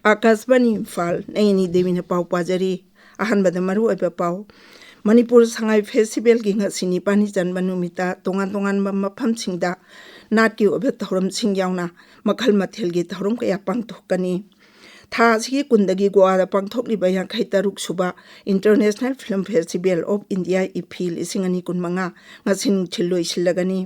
आकाशवाणी इम्फाल नयनी देवी ने पाव पाजरी अहनबद मरु ओइबा पाव मणिपुर संगाई फेस्टिवल की ngasi पानी जनबा नुमिता तोंगान तोंगान मफम सिंगदा नाटकी ओबे थौरम सिंग यावना मखल मथेल की थौरम कया पांगथोकनी था असि कुंदगी गोवादा पांगथोकलिबा 53 सुबा international film festival of India इफिल इसिंगनी कुनमंगा ngasi थिलोइ सिलगनी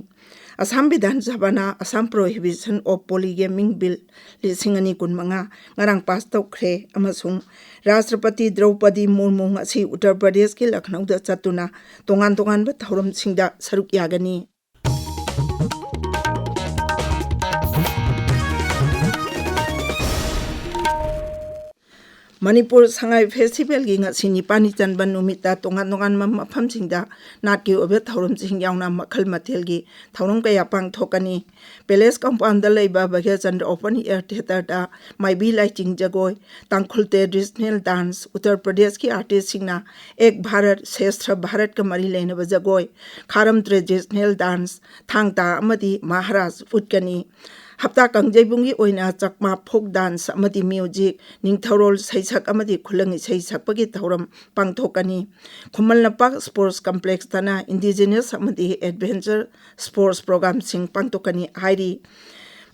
असम विधानसभा Assam prohibition of polygaming bill लिसिंगनी कुनमंगा ngarang पास तौख्रे अमसुंग राष्ट्रपति द्रौपदी मुर्मू ngasi उत्तर प्रदेश के लखनऊ दा चतुना तोंगान तोंगान बा थौरम सिंगदा सरुक यागनी मणिपुर संगाई फेस्टिवल की ngasi निपानी चनबन नुमिता तोंगान तोंगान मफम सिंगदा नाटकी ओबे थौरम सिंग यावना मखल मथेल की थौरम कया पांगथोकनी पैलेस कंपाउंड लेबा बगे चंद्र ओपन एयर थिएटर दा माइबी lighting जगोय तांखुल traditional dance Uttar Pradesh की आर्टिस्ट सिंगना एक भारत श्रेष्ठ भारत का मरी लेनब जगोय खारम ट्रेडिशनल डांस थांगता अमदी महाराज उटकनी हप्ता कंजेबुंगी ओइना चकमा फोक डांस अमदी म्यूजिक निंगथौरोल सैसक अमदी खुलंग सैसकपगी थौरम पांगथोकनी खुमल लपाक स्पोर्ट्स कॉम्प्लेक्स तना इंडिजिनियस अमदी एडवेंचर स्पोर्ट्स प्रोग्राम सिंग पांगथोकनी हाइरी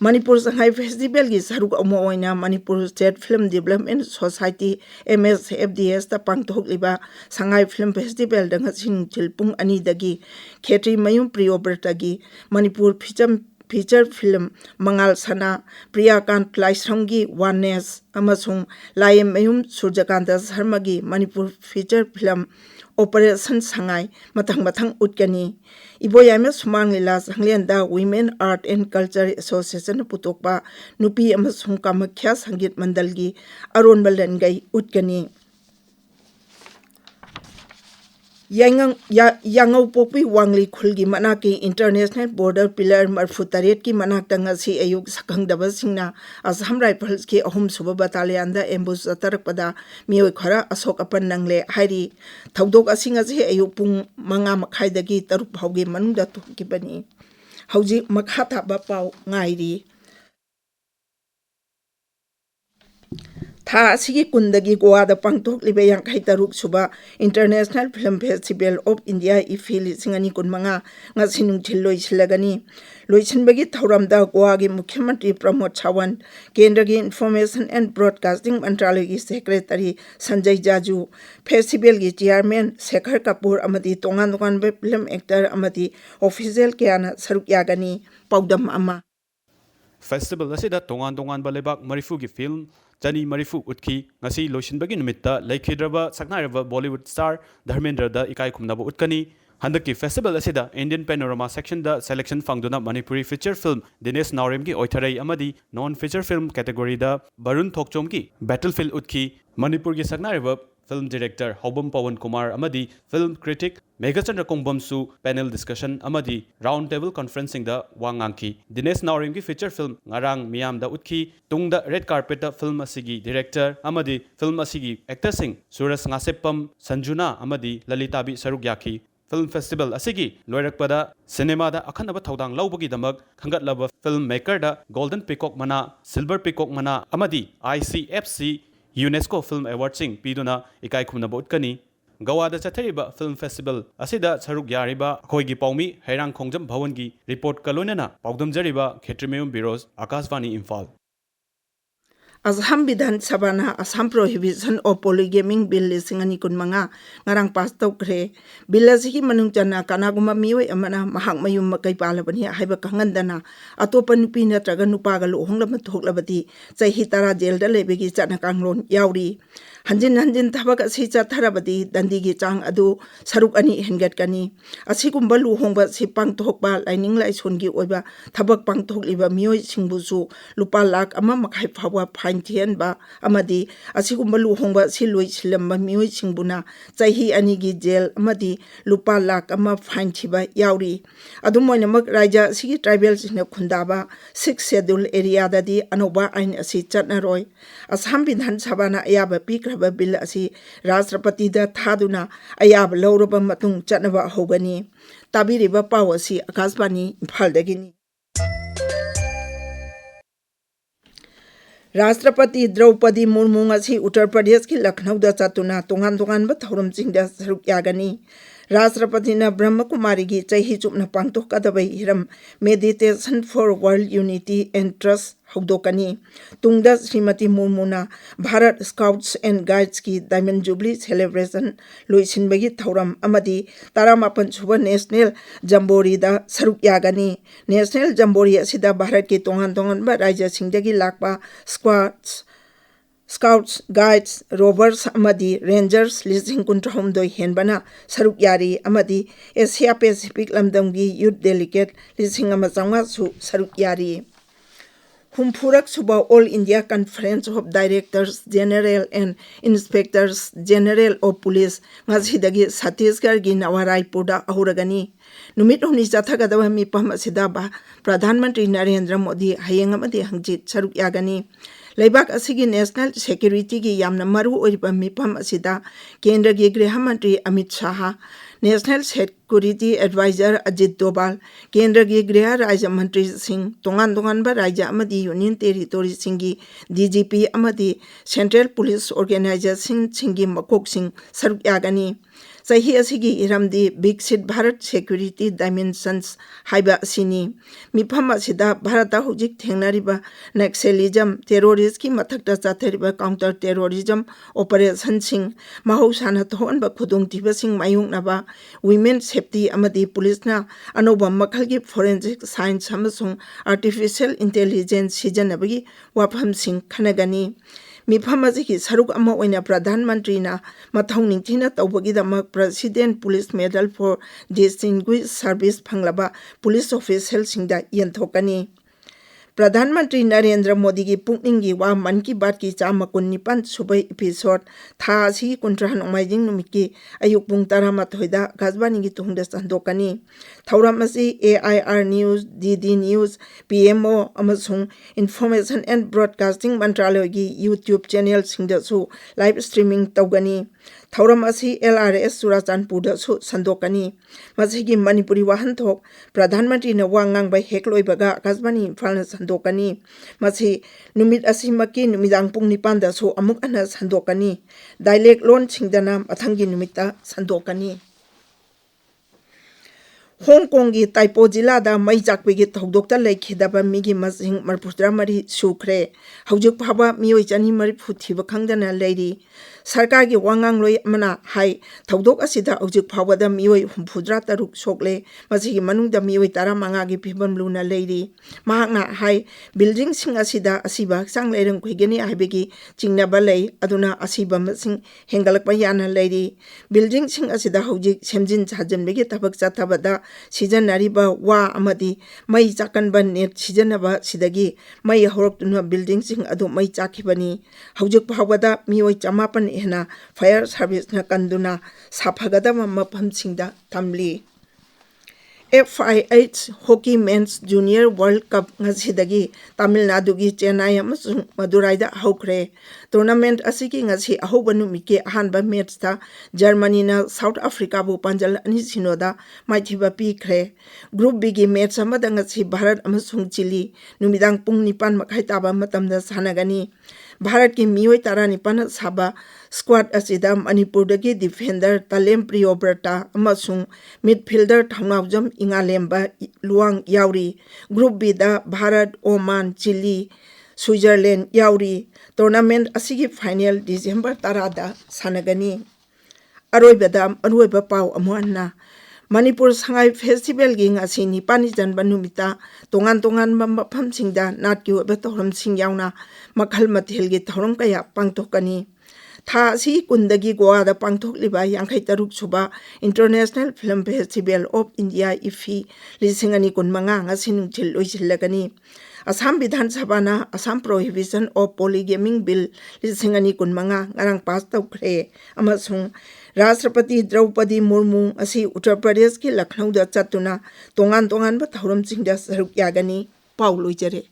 मणिपुर संगाई फेस्टिवल की सरुक अमो ओइना Manipur state film development society MSFDS ता पांगथोकलिबा संगाई फिल्म फेस्टिवल दंग सिंग चिलपुंग अनी दगी खेत्रीमयुम प्रियोव्रतगी मणिपुर फीचर फिल्म मंगाल सना प्रियाकांत लाइसरंगी वानेस अमसुंग लायम मयुम सूर्यकांत शर्मा की Manipur feature film operation Sangai मथंग मथंग उटकनी इबोयामे सुमांग लीला संगलेंदा women art and culture association पुतोकपा नुपी अमसुंग कामख्या संगीत मंडल की अरोनबलन गई उटकनी यांगौ पोपी वांगली खुलगी मना की इंटरनेशनल बॉर्डर पिलर मरफु तरेट की मनाक तंगसी अयुक सकंगदब सिंगना असम राइफल्स की अहुम सुब बटालियन दा एम्बुस तरकपदा मियोय खरा अशोक अपन नंगले हाइरी थौदोक असिंग असे अयुक पुंग मंगा मखाइदगी तरुक फाउगी मनुदा तुकिबनी हौजी मखा थाबा पाउ ngairi था असिगी कुंदगी गोवादा पांगथोकलिबा 53 सुबा international film festival of India इफिल सिंगनी कुनमंगा ngasi नुंगथिल लोइसिलगनी लोइसिनबगी थौरमदा गोवागी मुख्यमंत्री प्रमोद सावंत केंद्र की इंफॉर्मेशन एंड ब्रॉडकास्टिंग मंत्रालय की सेक्रेटरी संजय जाजू फेस्टिवल की चेयरमैन शेखर कपूर अमदी तोंगान तोंगान फिल्म एक्टर अमदी ऑफिशियल क्याना सरुक यागनी पौदम अमा फेस्टिवल असिदा तोंगान तोंगान बलेबाक मरिफु की फिल्म चनी मरिफु उतकी ngasi लोइसिनबगी नुमित्ता लेखिद्रबा सकनाइरबा बॉलीवुड स्टार धर्मेंद्र दा इकाई खुमनाबा उतकनी हंदकी फेस्टिवल असिदा इंडियन पैनोरमा सेक्शन दा सिलेक्शन फंगदुना मणिपुरी फीचर फिल्म दिनेश नावरेम की ओइथरई अमदी नॉन फीचर फिल्म कैटेगरी दा बरुण थोकचोम की बैटलफील्ड उतकी मणिपुर की सकनाइरबा फिल्म डायरेक्टर हौबम पवन कुमार अमदी फिल्म क्रिटिक मेघचंद्र कोंगबमसु पैनल डिस्कशन अमदी राउंड टेबल कॉन्फ्रेंसिंग दा वांगांकी दिनेश नावरेम की feature film ngarang miyam da utki tungda red carpet da film asigi director amadi film asigi actor sing suras ngasepam sanjuna amadi lalita bi saruk yaki film festival asigi loirakpada cinema da akhanaba thodang laubagi damak khangatlaba film maker da golden peacock mana silver peacock mana amadi ICFC UNESCO Film Award sing piduna ikai khumna botkani Gawada chathariba film festival asida saruk yariba khoigi paumi hairang khongjam bhawan gi report kalonana paudam jariba Kshetrimayum Birosh Akashvani Imphal Assam विधानसभा Assam prohibition of polygaming bill लिसिंगनी कुनमंगा ngarang pass तौख्रे bill असि मनुंग जना कानागुमा मियोय अमना महाक मयुम मकै पालबनी हाइबा खंगंदना अतोप नुपी नत्रगा नुपागा लोहंगलम थोकलबदी चही 10 jail दा लेबेगी चना कांगलोन यावरी हंजिन हंजिन थबक असि चथरबदी दंदीगी चांग अदु सरुक अनि हेंगटकनी असिगुंब लुहोंगबा सि पांगथोकबा लाइनिंग लाइसोनगी ओइबा थबक पांगथोकलिबा मियोय सिंगबुसु लुपा लाख अमा मखाइ फावा फाइन थियनबा अमदी असिगुंब लुहोंगबा सि लोइसिलम्बा मियोय सिंगबुना चही अनिगी जेल अमदी लुपा लाख अमा फाइन थिबा यावरी अदुमोइनमक राज्य सिगी ट्राइबल सिंह खुंदाबा 6 शेड्यूल एरिया ददी अनोबा आइन असि चटनरोय असम विधानसभाना अयाबा पीक्रबा बिल असि राष्ट्रपति दा थादुना अयाब लौरबा मतुंग चटनबा होगनी ताबिरिबा पाव असि आकाशवाणी इम्फाल दगिनी राष्ट्रपति द्रौपदी मुर्मू उत्तर प्रदेश की लखनऊ चतुना तोान तोान थौरमसिंग सरुक यागनी राष्ट्रपति ब्रह्म कुमारी की चाही चुपना पांथोकदब हिरम meditation for world unity and trust हौदोकनी तुंगदा श्रीमती मुर्मुना भारत स्काउट्स एंड गाइड्स की डायमंड जुबली सेलिब्रेशन लोइसिनबगी थौरम अमदी 18 सुबह नेशनल जम्बोरी दा सरुक यागनी नेशनल जम्बोरी असिदा भारत की तोंगान तोंगान राज्य सिंगदगी लाकपा स्काउट्स गाइड्स रोवर्स अमदी रेंजर्स 19 हेनबना सरुक यारी अमदी एशिया पैसिफिक लमदमगी यूथ डेलीगेट 1500 सु सरुक यारी हुमफुरक सुबह all India conference of directors general and inspectors general of police ngasiदगी छत्तीसगढ़ की नवारायपुर अहुरगनी नुमित हुनी चथगदब मिपम असिदा प्रधानमंत्री नरेंद्र मोदी हयेंग अमदी हंजित सरुक यागनी लेबाक असिगी नेशनल सिक्योरिटी की यामना मरु ओइबा मिपम असिदा केंद्र की गृह मंत्री Amit Shah national security adviser Ajit Doval केंद्र की गृह राज्य मंत्री सिंह तोंगान तोंगान राज्य अमदी यूनियन टेरिटोरी सिंगी डीजीपी अमदी सेंट्रल पुलिस ऑर्गेनाइजेशन सिंगी मकोक सिंह सरुक यागनी सही असिगी इरमदी विकसित भारत सिक्योरिटी डायमेंशंस हाइबा असिनी मिफम असिदा भारत हुजिक थेंगनारिबा नक्सलिज्म टेरोरिस्ट की मथक्ता चाथरिबा काउंटर टेरोरिज्म ऑपरेशन सिंह महौसाना थोनबा खुदुंगतिबा सिंह मायुंगनाबा वुमेन सेफ्टी अमदी पुलिसना अनोबा मखल की फोरेंसिक साइंस अमसुंग आर्टिफिशियल इंटेलिजेंस सिजनबगी वाफम सिंह खनगनी मिफम की सरुक अमा ओइना प्रधानमंत्री मथौ निंथिना तौबगीदमक president police medal for distinguish service फंगलबा पुलिस ऑफिशियल सिंगदा यंथोकनी प्रधानमंत्री नरेंद्र मोदी की पुकनिंग की वा मन की बात की 19 सुबह एपिसोड था असी कुंट्रा नोमाइजिंग नुमित की अयुक पुंग 11 गजबानी की तुंगदा संदोकनी थौरम असी AIR news DD news PMO अमसुंग इंफॉर्मेशन एंड ब्रॉडकास्टिंग मंत्रालय की यूट्यूब चैनल सिंगदसु लाइव स्ट्रीमिंग तौगनी थौरम असी LRS चुराचानपुरदसु संदोकनी मसिगी मणिपुरी वाहनथोक प्रधानमंत्री न वांगांग बै हेकलोइबगा आकाशवाणी इम्फाल संदोकनी मसी नुमित असी मक्की नुमिदांग पुंग 9 दसु अमुक अन संदोकनी डायलेक्ट लोन सिंगदना मथंगी नुमिता संदोकनी होंगकोंग की ताइपो जिला मई चाकपी की थौदोक्ता लेखिदब मीगी मसिंग 34 सुख्रे हौजुक फाबा मियोय 240 थिब खंगदना लेरी सरकार की वांगांग लोई मना हाई थौदोक असिदा हौजुक फाबद मियोय 63 सोकले मसिगी मनुंगदा मियोय 15 की फिबम लुना लेरी महांगना हाई बिल्डिंग सिंग असिदा असिबा हक्चांग लेरंग खुइगनी हाइबेगी चिंगनाबा लई अदुना असिबा मसिंग हेंगलकपा याना लेरी बिल्डिंग सिंग असिदा हौजुक सेमजिन साजनबेगी थबक चाथबदा सिजनरिबा वा अमदी मई चाकनबा नेट सिजनबा सिदगी मई हौरक्तुना बिल्डिंग सिंग अदु मई चाखिबनी हौजुक फावदा मियोय 4 हेना फायर सर्विस न कंदुना साफगदब मफम सिंगदा थमली FIH hockey men's junior world cup ngasiदगी तमिलनाडु की चेन्नई अमसुंग मदुराईदा हौख्रे टूर्नामेंट असिगी ngasi अहोब नुमिके अहानबा मैच था जर्मनी ना साउथ अफ्रीका बु पंजल 2-0 माइथिबा पीख्रे ग्रुप बी की मैच अमदा ngasi भारत अमसुंग चिली नुमिदांग पुंग 9 मखाई ताबा मतमदा सानगनी भारत की मियोय 19 साबा स्क्वाड असिदा मणिपुर की डिफेंडर तलेम प्रियोब्रता अमसुंग मिडफील्डर थौनावजम इंगालेम्बा लुआंग यावरी ग्रुप बी दा भारत ओमान चिली स्विट्जरलैंड यावरी टूर्नामेंट असिगी फाइनल डिसेंबर 10 सानगनी अरोइबा पाव अमुअन्ना मणिपुर संगाई फेस्टिवल की ngasi 9 जनबा नुमिता तोंगान तोंगान मफम सिंगदा नाट की ओबे तोरम सिंग यावना मखल मथेल की थौरम कया पांगथोकनी था असी कुंदगी गोवादा पांगथोकलिबा 53 सुबा international film festival of India IFFI 2015 ngasi नुंथिल लोइसिलगनी असम विधानसभा ना Assam prohibition of polygaming bill 2015 ngarang pass तौख्रे अमसुंग राष्ट्रपति द्रौपदी मुर्मू असी उत्तर प्रदेश की लखनऊ चतुना तोंगान तोंगान थौरम सिंगदा सरुक यागनी पाउ लोइजरे।